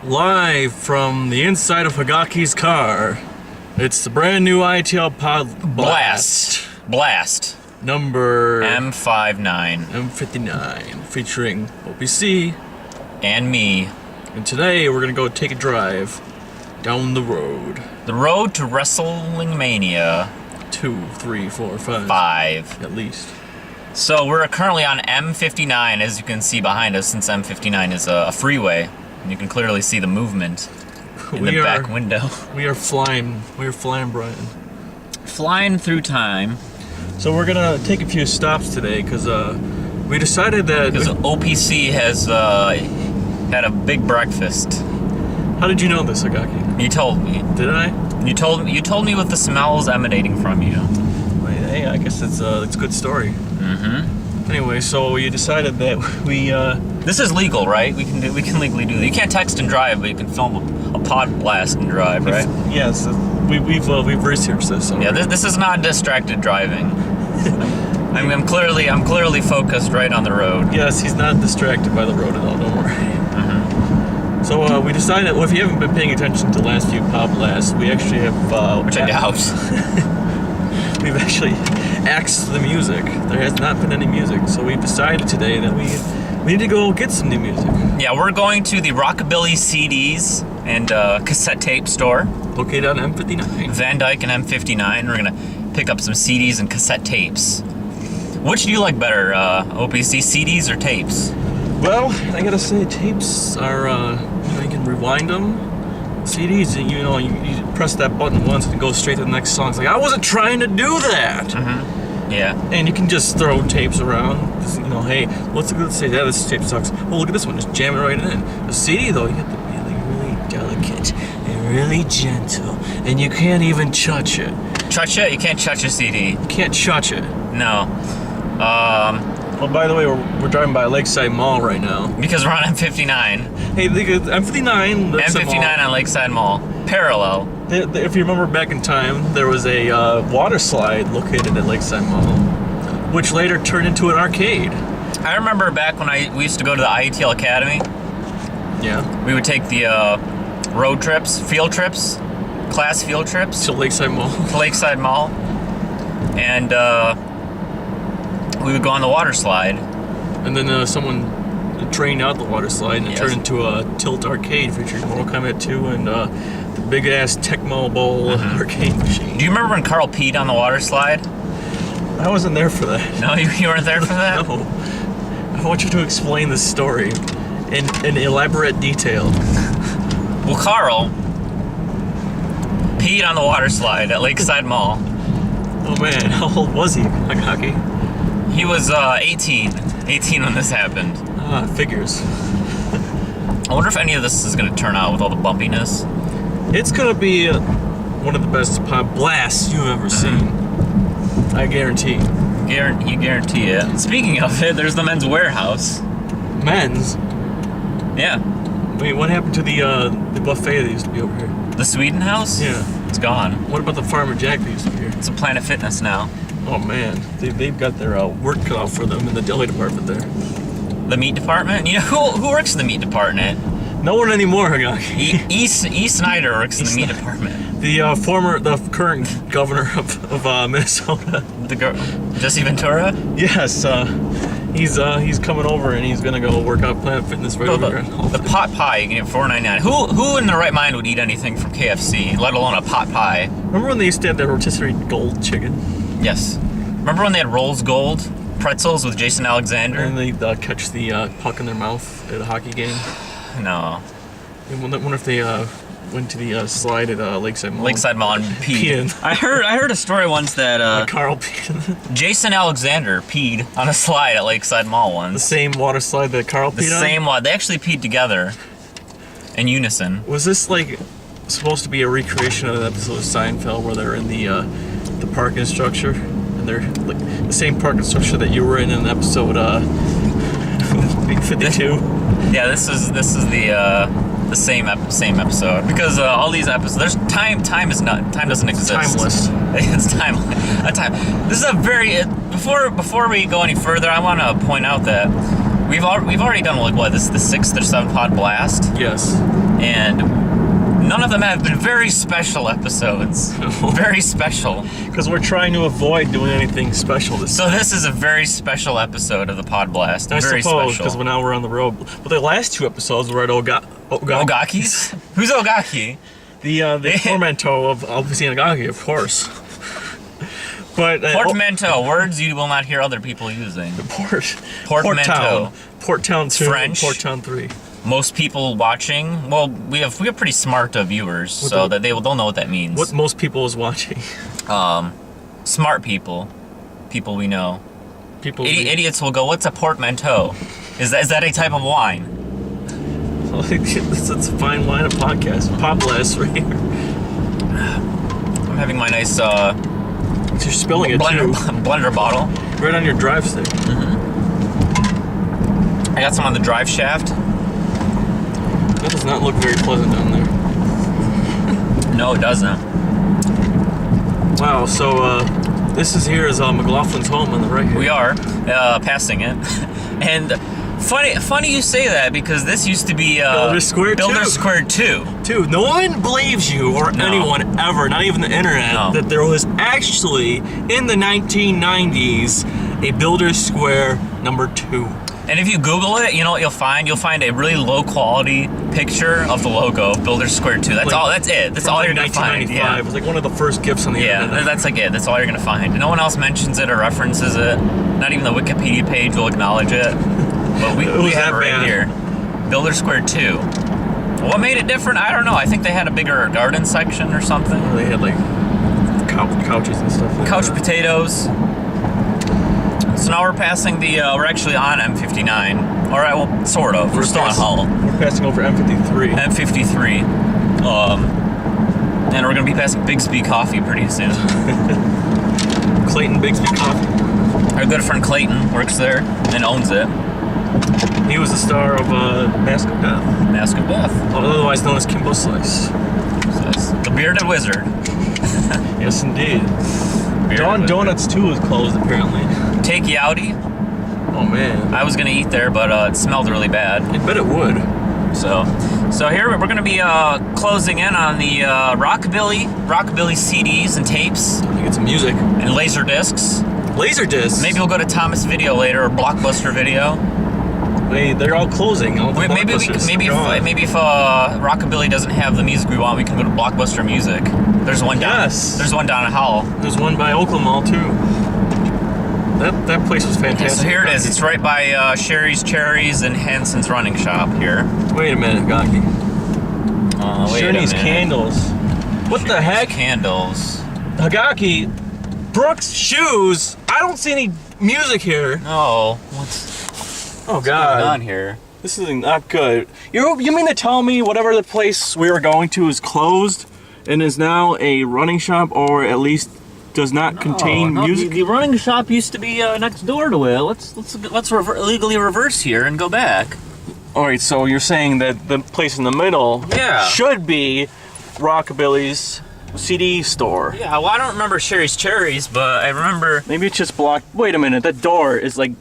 Live from the inside of Hagaki's car, it's the brand new IATL PodBLAST. Blast. Number M-59. M-59, featuring OPC and me. And today we're gonna go take a drive down the road. The road to Wrestling Mania 2, 3, 4, 5. 5. At least. So we're currently on M-59, as you can see behind us, since M-59 is a freeway. And you can clearly see the movement in the back window. We are flying, Brian. Flying through time. So we're gonna take a few stops today because we decided that... Because OPC has had a big breakfast. How did you know this, Hagaki? You told me. Did I? You told me with the smells emanating from you. Hey, I guess it's a good story. Mm-hmm. Anyway, so you decided that we This is legal, right? We can legally do that. You can't text and drive, but you can film a PodBLAST and drive, right? Yes, we've researched this already. Yeah, this is not distracted driving. I'm clearly focused right on the road. Yes, he's not distracted by the road at all. Don't worry. Mm-hmm. So we decided. Well, if you haven't been paying attention to the last few PodBLASTs, we actually have. Which I doubt. We've actually axed the music. There has not been any music, so we've decided today that we need to go get some new music. Yeah, we're going to the Rockabilly CDs and cassette tape store. Located on M-59. Van Dyke and M-59. We're gonna pick up some CDs and cassette tapes. Which do you like better, OPC, CDs or tapes? Well, I gotta say, tapes are, you can rewind them. CDs, you press that button once and it goes straight to the next song. It's like, I wasn't trying to do that! Mm-hmm. Yeah. And you can just throw tapes around. Hey, let's say, yeah, this tape sucks. Oh, look at this one, just jam it right in. A CD, though, you have to be really delicate and really gentle. And you can't even touch it. Touch it? You can't touch a CD. You can't touch it. No. Well, by the way, we're driving by Lakeside Mall right now. Because we're on M-59. Hey, M-59. M-59 on Lakeside Mall. Parallel. If you remember back in time, there was a water slide located at Lakeside Mall, which later turned into an arcade. I remember back when we used to go to the IATL Academy. Yeah. We would take the road trips, field trips, class field trips. To Lakeside Mall. To Lakeside Mall. And we would go on the water slide. And then someone drained out the water slide and it turned into a tilt arcade featuring Mortal Kombat 2 and the big ass Tecmo Bowl arcade machine. Do you remember when Carl peed on the water slide? I wasn't there for that. No, you weren't there for that? No. I want you to explain this story in elaborate detail. Well, Carl peed on the water slide at Lakeside Mall. Oh man, how old was he, Hagaki? He was 18 when this happened. Figures. I wonder if any of this is going to turn out with all the bumpiness. It's going to be one of the best PodBLASTs you've ever seen. I guarantee. You guarantee it. Speaking of it, there's the Men's Warehouse. Men's? Yeah. Wait, what happened to the buffet that used to be over here? The Sweden House? Yeah. It's gone. What about the Farmer Jack that used to be here? It's a Planet Fitness now. Oh man, they've got their work cut out for them in the deli department there. The meat department? You know, who works in the meat department? No one anymore, Hagaki. E. Snyder works in the meat department. The current governor of Minnesota. Jesse Ventura? Yes, he's coming over and he's gonna go work out Planet Fitness right over here. The pot pie, you can get $4.99. Who in their right mind would eat anything from KFC, let alone a pot pie? Remember when they used to have that rotisserie gold chicken? Yes. Remember when they had Rolls Gold pretzels with Jason Alexander? And they catch the puck in their mouth at a hockey game? No. I wonder if they went to the slide at Lakeside Mall. Lakeside Mall and peed. I heard a story once that Carl peed. Jason Alexander peed on a slide at Lakeside Mall once. The same water slide that Carl peed on? The same one. They actually peed together in unison. Was this like supposed to be a recreation of an episode of Seinfeld where they're in the parking structure? And they're like the same parking structure that you were in episode 52. Yeah, this is the same episode because all these episodes. There's time doesn't exist. Timeless. It's time. This is a very before we go any further. I want to point out that we've already done this is the 6th or 7th PodBLAST. Yes. and none of them have been very special episodes. Very special. Because we're trying to avoid doing anything special this time. So this is a very special episode of the PodBLAST. I very suppose, special. because now we're on the road. But the last 2 episodes were at Ogaki's? Who's Ogaki? The portmanteau of OPC and Hagaki, of course. But Portmanteau, words you will not hear other people using. Portmanteau. Port Town 2, French. Port Town 3. Most people watching, well, we have pretty smart viewers, so that they'll know what that means. What most people is watching. Smart people. People we know. Idiots will go, what's a portmanteau? Is that a type of wine? It's a fine line of podcast. PodBLAST right here. I'm having my nice You're spilling it blender bottle. right on your drive stick. I got some on the drive shaft. That does not look very pleasant down there. No, it doesn't. Wow, so this is McLaughlin's home on the right here. We are passing it. And funny you say that, because this used to be Builders Square 2. Dude, no one believes you or anyone ever, not even the internet, that there was actually in the 1990s a Builders Square number 2. And if you Google it, you know what you'll find? You'll find a really low quality picture of the logo of Builders Square 2. That's all. That's it. That's all you're gonna find. Yeah. It was like one of the first gifts on the internet. Yeah, that's like it. That's all you're gonna find. No one else mentions it or references it. Not even the Wikipedia page will acknowledge it. But we have it right here. Builders Square 2. What made it different? I don't know. I think they had a bigger garden section or something. They had like couches and stuff. Couch potatoes. So now we're passing we're actually on M-59. All right, well, sort of. We're still on Hull. We're passing over M-53. M-53. And we're going to be passing Bixby Coffee pretty soon. Clayton Bixby Coffee. Our good friend Clayton works there and owns it. He was the star of Mask of Death. Mask of Death. Otherwise known as Kimbo Slice. The Bearded Wizard. Yes, indeed. Dawn Donuts, too, is closed, apparently. Take Yowdy. Oh, man. I was going to eat there, but it smelled really bad. I bet it would. So here we're going to be closing in on the Rockabilly CDs and tapes. I think it's music. And laser discs. Laser discs? Maybe we'll go to Thomas Video later, or Blockbuster Video. Wait, they're all closing. Maybe if Rockabilly doesn't have the music we want, we can go to Blockbuster Music. There's one down. Yes. There's one down at Hull. There's one by Oakland Mall too. That place was fantastic. Okay, so here it is. It's right by Sherry's Cherries and Hanson's Running Shop here. Wait a minute, Hagaki. Sherry's Candles. What the heck? Candles. Hagaki, Brooks Shoes. I don't see any music here. No. What's going on here? This is not good. You mean to tell me whatever the place we were going to is closed and is now a running shop, or at least does not contain music? The running shop used to be next door to it. Let's legally reverse here and go back. All right, so you're saying that the place in the middle should be Rockabilly's CD store. Yeah, well, I don't remember Sherry's Cherries, but I remember... Maybe it's just blocked. Wait a minute, that door is like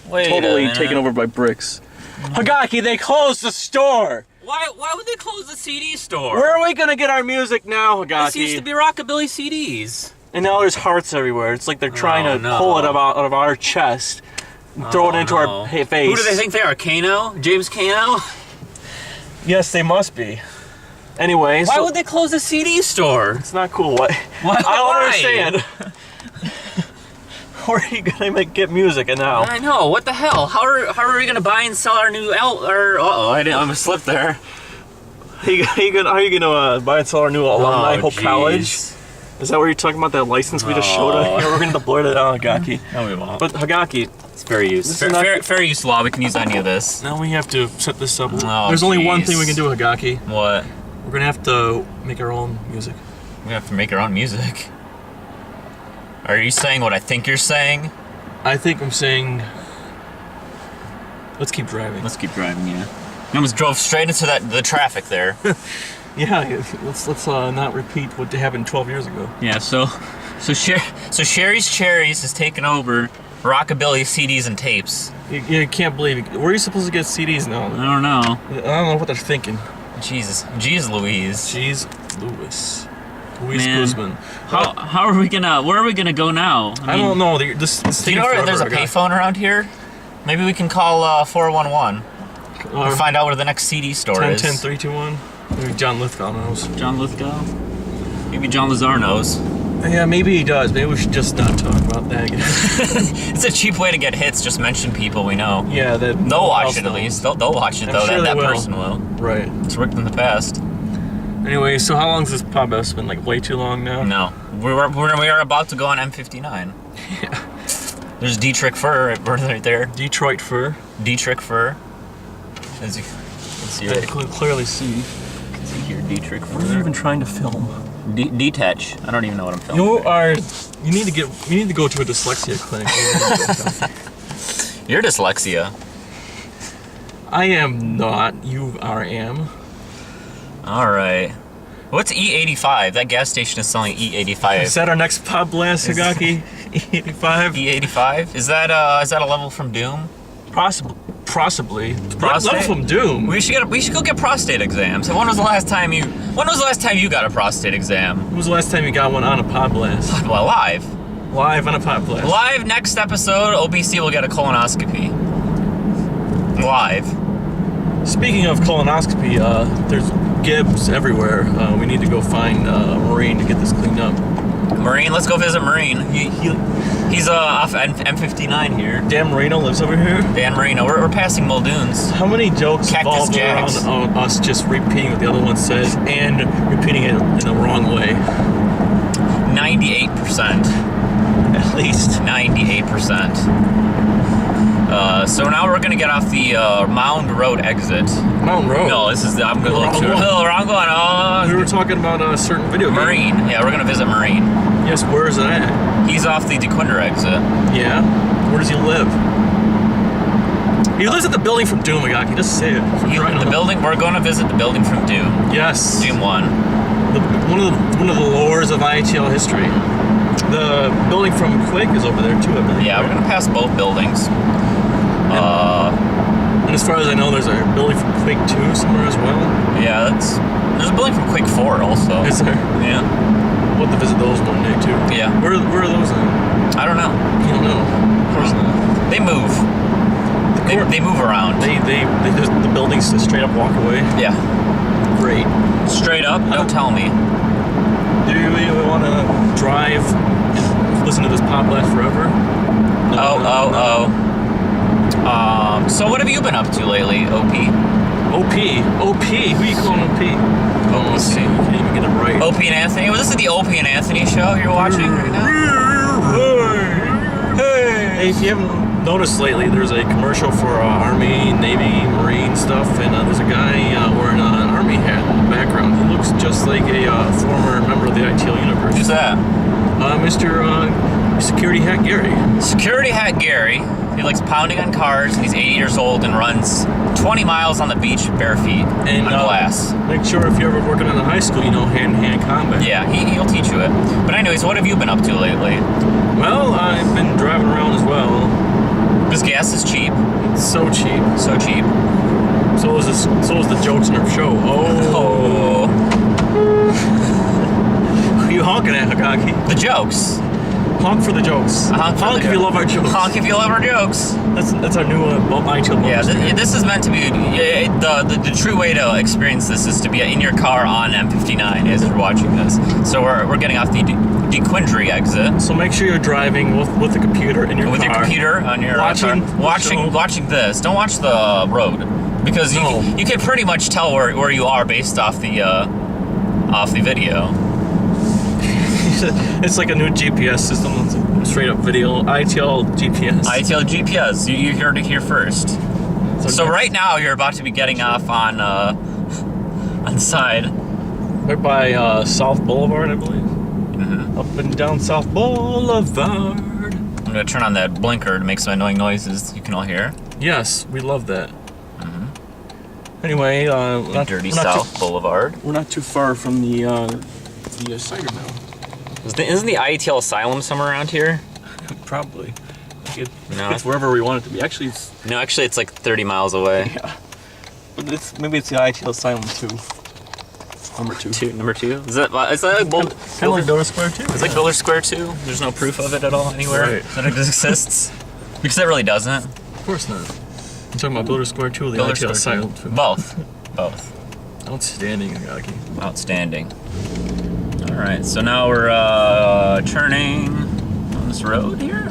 totally taken over by bricks. Hagaki, they closed the store! Why would they close the CD store? Where are we gonna get our music now, Hagaki? This used to be Rockabilly CDs. And now there's hearts everywhere. It's like they're trying to pull it out of our chest and throw it into our face. Who do they think they are? Kano? James Kano? Yes, they must be. Anyway, why would they close the CD store? It's not cool. Why? I don't understand. Where are you gonna get music now? I know. What the hell? How are we gonna buy and sell our new I almost slipped there. How are you gonna buy and sell our new alumni Hope College? Is that what you're talking about? That license we just showed up? We're gonna blur that out, Hagaki. No, we won't. But Hagaki, it's fair use. Fair use law. We can use any of this. Now we have to set this up. There's only one thing we can do, Hagaki. What? We're gonna have to make our own music. We have to make our own music. Are you saying what I think you're saying? I think I'm saying, let's keep driving. Let's keep driving, yeah. I almost drove straight into the traffic there. Yeah, let's not repeat what happened 12 years ago. Yeah, so Sherry's Cherries has taken over Rockabilly CDs and tapes. You can't believe it. Where are you supposed to get CDs now? I don't know. I don't know what they're thinking. Jeez Louise. Jeez Louis. Luis Man. Guzman. How are we gonna? Where are we gonna go now? I don't know. This Do you know where there's a payphone around here? Maybe we can call 411 and find out where the next CD store is. 10-321. Maybe John Lithgow knows. John Lithgow? Maybe John Lazar knows. Yeah, maybe he does. Maybe we should just not talk about that again. It's a cheap way to get hits. Just mention people we know. Yeah, that they'll watch it at least. They'll watch it though. Sure that will. person will. Right. It's worked in the past. Anyway, so how long's this PodBLAST been? Like way too long now? No, we are about to go on M-59. Yeah. There's Dietrich Fur right there. Detroit Fur. Dietrich Fur. As you can see I right can clearly see. see here, Dietrich Fur. What are you even trying to film? Detach. I don't even know what I'm filming. You need to go to a dyslexia clinic. You're dyslexia. I am not. You am. All right. What's E85? That gas station is selling E85. Is that our next PodBLAST, Hagaki? E85? E85? Is that a level from Doom? Possibly. Prostate? Level from Doom. We should go get prostate exams. And when was the last time you got a prostate exam? When was the last time you got one on a PodBLAST? Well, live. Live on a PodBLAST. Live next episode, OPC will get a colonoscopy. Live. Speaking of colonoscopy, there's Gibbs everywhere. We need to go find Marine to get this cleaned up. Marine, let's go visit Marine. He's off M-59 here. Dan Marino lives over here. Dan Marino. We're passing Muldoon's. How many jokes Cactus evolved Jacks. around us just repeating what the other one says and repeating it in the wrong way? 98%. At least. 98%. So now we're gonna get off the Mound Road exit. Mountain Road. No, this is I'm gonna look Wrong to one. the wrong one. Oh, We were talking about a certain video game. Marine. Yeah, we're gonna visit Marine. Yes, where is it at? He's off the DeQuinder exit. Yeah? Where does he live? He lives at the building from Doom, Hagaki. Just say it. The building. We're going to visit the building from Doom. Yes. Doom 1. One of the lores of IATL history. The building from Quake is over there too, I believe. Yeah, we're gonna pass both buildings. And as far as I know, there's a building from Quake 2 somewhere as well. Yeah, there's a building from Quake 4 also. Is there? Yeah. We'll have to visit those one day too. Yeah. Where are those at? I don't know. You don't know. Of course not. They move. They move around. They just, the buildings just straight up walk away. Yeah. Great. Straight up. Don't tell me. Do you really want to drive and listen to this PodBLAST forever? No. So what have you been up to lately, OP? OP? Who are you calling OP? Oh, let's see. You can't even get it right. OP and Anthony? Well, this is the OP and Anthony show you're watching right now? Hey, if you haven't noticed lately, there's a commercial for Army, Navy, Marine stuff, and there's a guy wearing an Army hat in the background. He looks just like a former member of the ITL universe. Who's that? Mr. Security Hat Gary. Security Hat Gary. He likes pounding on cars, and he's 80 years old and runs 20 miles on the beach bare feet And on glass. make sure if you're ever working in a high school, you know hand-to-hand combat. Yeah, he'll teach you it. But anyways, what have you been up to lately? Well, I've been driving around as well. Because gas is cheap. It's so cheap. So cheap. So is the jokes in our show. Oh. Who are you honking at, Hagaki? The jokes. Honk for the jokes. Honk if you love our jokes. Honk if you love our jokes. That's our new ITL bonus. Yeah, this is meant to be the true way to experience this is to be in your car on M-59 as you're watching this. So we're getting off the DeQuinder exit. So make sure you're driving with the computer in your car. With your computer on your watching this. Don't watch the road because you can pretty much tell where you are based off the video. It's like a new GPS system. It's straight up video. ITL GPS. ITL GPS. You heard it here first. So right now you're about to be getting off on the side. Right by South Boulevard, I believe. Mm-hmm. Up and down South Boulevard. I'm gonna turn on that blinker to make some annoying noises you can all hear. Yes, we love that. Mm-hmm. Anyway, Dirty South Boulevard. We're not too far from the cider mill. Isn't the IATL asylum somewhere around here? Probably. No. It's wherever we want it to be. Actually, it's like 30 miles away. yeah. Maybe it's the IATL Asylum 2. Number two. Is that like Kind of like Builder Square 2. It's like Builder Square 2. There's no proof of it at all anywhere Right. that it exists. Because it really doesn't. Of course not. I'm talking about Builder Square 2 or the Builder IATL Square Asylum 2. 2. Both. Outstanding, Hagaki. Outstanding. All right, so now we're turning on this road here.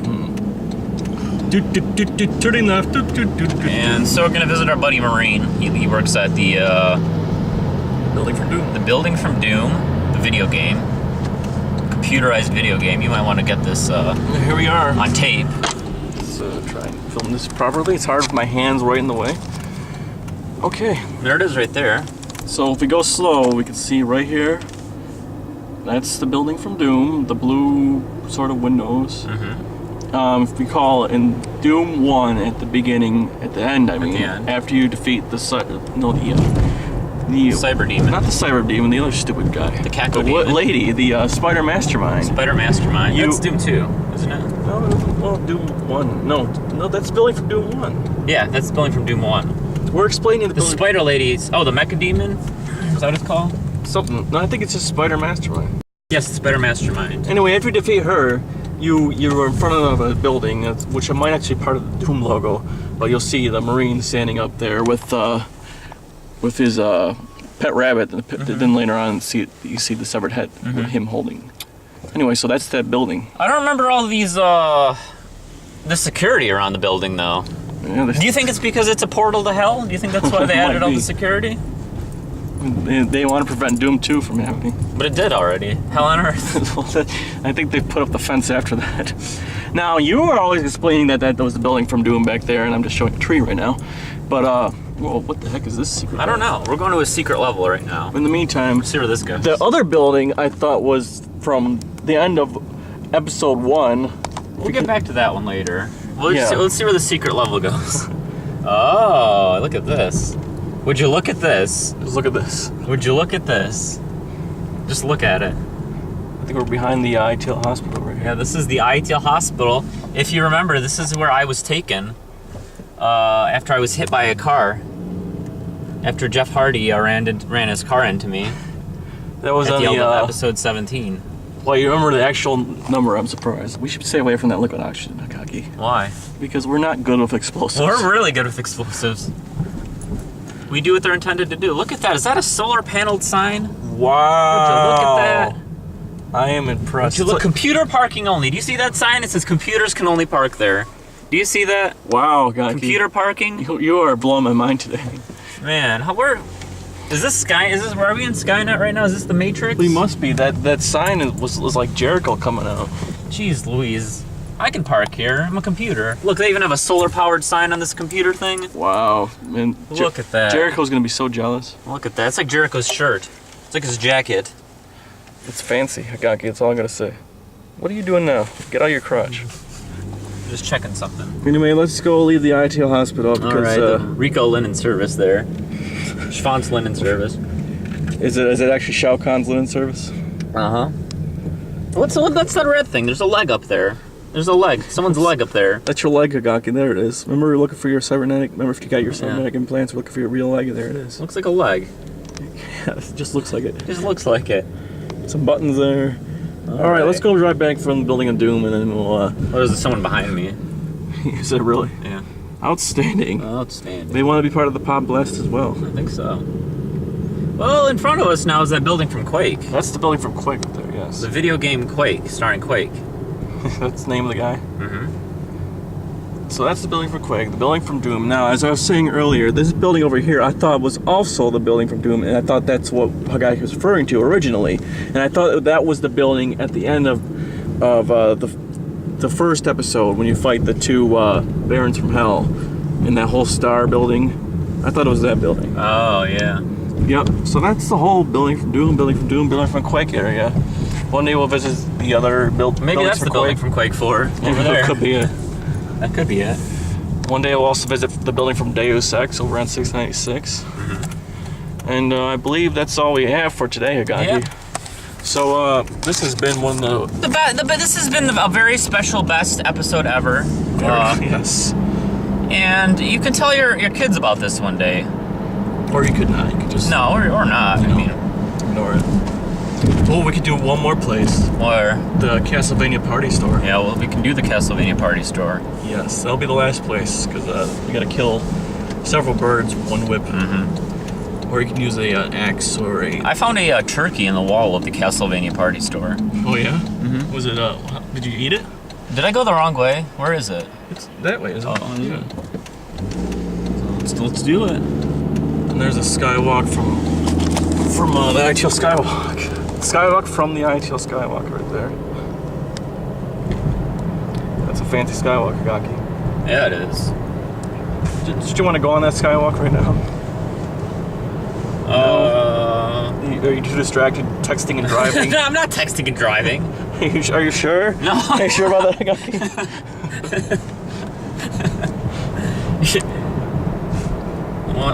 Turning left. And so we're gonna visit our buddy Marine. He works at the Building from Doom. the Building from Doom, the video game, computerized video game. You might want to get this Here we are. on tape. Let's try and film this properly. It's hard with my hands right in the way. Okay, There it is, right there. so if we go slow, we can see right here. That's the Building from Doom, the blue sort of windows. If we call in Doom 1 at the beginning, at the end, I mean, the end. after you defeat the Cyber Demon. not the Cyber Demon, the other stupid guy. The Caco Demon. Lady, the Spider Mastermind. Spider Mastermind. You- That's Doom 2, isn't it? No, well, Doom 1. No, that's Building from Doom 1. Yeah, that's Building from Doom 1. We're explaining the The Building Spider Ladies. Oh, the Mecha Demon? Is that what it's called? something. No, I think it's just Spider Mastermind. Yes, the Spider Mastermind. Anyway, after you defeat her, you're in front of a building, which might actually be part of the Doom logo, but you'll see the Marine standing up there with his pet rabbit. And then later on, you see the severed head with him holding. Anyway, so that's that building. I don't remember all these, the security around the building, though. Yeah, Do you think it's because it's a portal to hell? Do you think that's why they added all Might the be. security? they want to prevent Doom 2 from happening. But it did already. Hell on Earth. I think they put up the fence after that. Now, you were always explaining that was the building from Doom back there, and I'm just showing a tree right now. But, well, what the heck is this secret? I don't know. We're going to a secret level right now. In the meantime, Let's see where this goes. the other building I thought was from the end of episode 1. We'll get back to that one later. Let's see where the secret level goes. Oh, look at this. Would you look at this? Just look at this. Would you look at this? Just look at it. I think we're behind the IATL hospital right here. Yeah, this is the IATL hospital. If you remember, this is where I was taken after I was hit by a car. After Jeff Hardy ran his car into me That was at on the end the. of episode 17. Well, you remember the actual number? I'm surprised. We should stay away from that liquid oxygen, Hagaki, Why? because we're not good with explosives. We're really good with explosives. We do what they're intended to do. Look at that. Is that a solar paneled sign? Wow. Would you look at that? I am impressed. Would you look, computer parking only. Do you see that sign? It says computers can only park there. Do you see that? Wow, Hagaki. Computer parking? You are blowing my mind today. Man, where is this where are we in Skynet right now? Is this the Matrix? We must be. That sign was like Jericho coming out. Jeez Louise. I can park here. I'm a computer. Look, they even have a solar powered sign on this computer thing. Wow, man. Look at that. Jericho's gonna be so jealous. Look at that. It's like Jericho's shirt. It's like his jacket. It's fancy, Hagaki. That's all I gotta say. What are you doing now? Get out your crotch. Just checking something. Anyway, let's go leave the IATL hospital because Alright, the Rico linen service there. Schwann's linen service. is it actually Shao Kahn's linen service? Uh-huh. What's that red thing? There's a leg up there. There's a leg. Someone's leg up there. That's your leg, Hagaki. There it is. Remember, you're looking for your cybernetic. Remember, if you got your cybernetic implants, you're looking for your real leg. There it is. Looks like a leg. Yeah, it just looks like it. Just looks like it. Some buttons there. All right, let's go drive back from the building of Doom, and then we'll. Or is there someone behind me? Is it really? Yeah. Outstanding. Outstanding. They want to be part of the PodBLAST as well. I think so. Well, in front of us now is that building from Quake. That's the building from Quake up there. Yes. The video game Quake, starring Quake. That's the name of the guy. Mm-hmm. So that's the building from Quake, the building from Doom. Now, as I was saying earlier, this building over here I thought was also the building from Doom, and I thought that's what Hagaki was referring to originally. And I thought that was the building at the end of the first episode when you fight the two barons from hell in that whole star building. I thought it was that building. Oh, yeah. Yep. So that's the whole building from Doom, building from Quake area. One day we'll visit the other buildings Maybe that's from the Quake. building from Quake 4. Over Maybe there. that could be it. That could be it. One day we'll also visit the building from Deus Ex over on 696. Mm-hmm. And I believe that's all we have for today, Hagaki. Yep. So this has been one of This has been a very special, best episode ever. yes. And you can tell your kids about this one day. Or you could not. You could just No, or not. I mean, ignore it. Well, we could do one more place. where? The Castlevania Party Store. Yeah, well, we can do the Castlevania Party Store. Yes, that'll be the last place because we gotta kill several birds with one whip. Mm-hmm. Or you can use a axe or a. I found a turkey in the wall of the Castlevania Party Store. Oh yeah. Mhm. Was it? Did you eat it? Did I go the wrong way? Where is it? It's that way, isn't it? Oh, Yeah. Let's do it. And there's a skywalk from the IATL skywalk. Skywalk from the IATL skywalk right there. That's a fancy skywalk, Hagaki. Yeah, it is. Did you want to go on that skywalk right now? Are you too distracted texting and driving? No, I'm not texting and driving. Are you sure? No. Are you sure about that, Hagaki?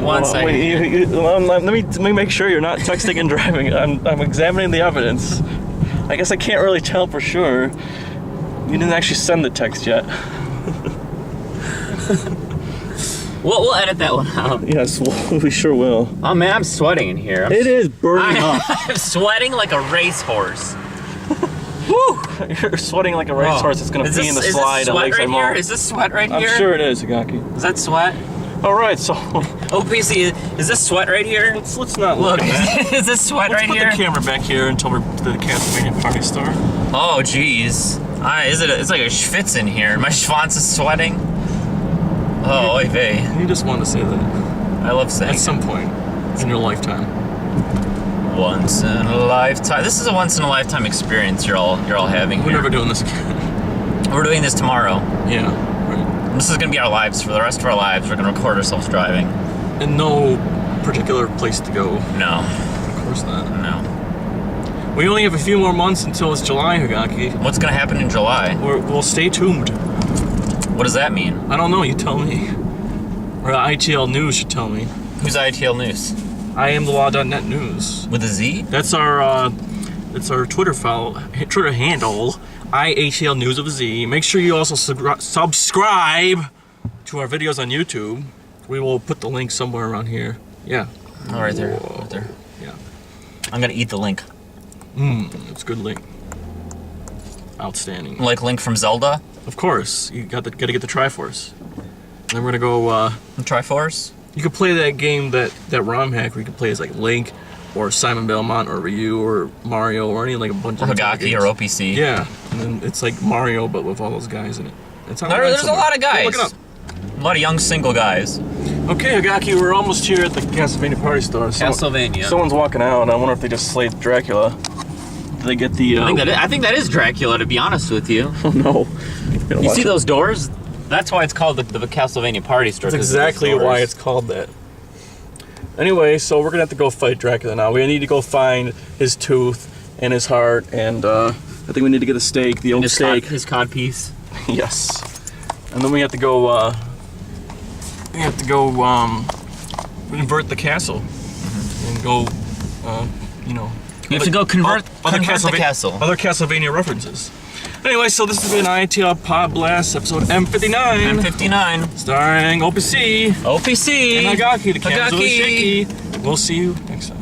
One second. Wait, let me make sure you're not texting and driving. I'm examining the evidence. I guess I can't really tell for sure. You didn't actually send the text yet. We'll edit that one out. Yes, we sure will. Oh man, I'm sweating in here. It is burning up. I'm sweating like a racehorse. Woo! You're sweating like a racehorse that's gonna pee in the slide at Lakeside Mall. Is this sweat right I'm here? sure it is, Hagaki. Is that sweat? All right, so OPC, is this sweat right here? let's not look Look, at that. is this sweat Let's right put here? the camera back here until we're to the Castlevania Party Store. Oh, jeez. It's like a schwitz in here. My schwanz is sweating. Oh, oy vey. You just want to say that I love saying at some point in your lifetime. once in a lifetime. This is a once in a lifetime experience you're all having We're here. never doing this again. We're doing this tomorrow. Yeah, right. This is gonna be our lives for the rest of our lives. We're gonna record ourselves driving. And no particular place to go. No, Of course not. no. We only have a few more months until it's July, Hagaki. What's gonna happen in July? We'll stay tuned. What does that mean? I don't know, you tell me. Or IATL News should tell me. Who's IATL News? I am the law.net news. With a Z? That's our Twitter Twitter handle, IATL News of Z. Make sure you also subscribe to our videos on YouTube. We will put the link somewhere around here. Yeah. Oh, right there. Whoa. Right there. Yeah. I'm gonna eat the link. It's a good link. Outstanding. Like Link from Zelda? Of course, you gotta get the Triforce. And then we're gonna go. Triforce? You could play that game that ROM hack where you could play as like Link, or Simon Belmont, or Ryu, or Mario, or any like a bunch of Hagaki or OPC? Yeah, and then it's like Mario but with all those guys in it. It's on There's a lot of guys. Look it up. A lot of young single guys. Okay, Hagaki, we're almost here at the Castlevania Party Store. Castlevania. Someone's walking out, and I wonder if they just slayed Dracula. Did they get the? I think that is Dracula, to be honest with you. Oh no! You see those doors? That's why it's called the Castlevania Party Store. That's exactly why it's called that. Anyway, so we're gonna have to go fight Dracula now. We need to go find his tooth and his heart, and I think we need to get a steak, the oak steak. His cod piece. Yes. And then we have to go. Invert the castle and go. You have to go convert the castle. Other Castlevania references. Anyway, so this has been IATL PodBLAST episode M-59. M-59. Starring OPC. OPC. And Hagaki, the Kansas Hagaki. Shaky. We'll see you next time.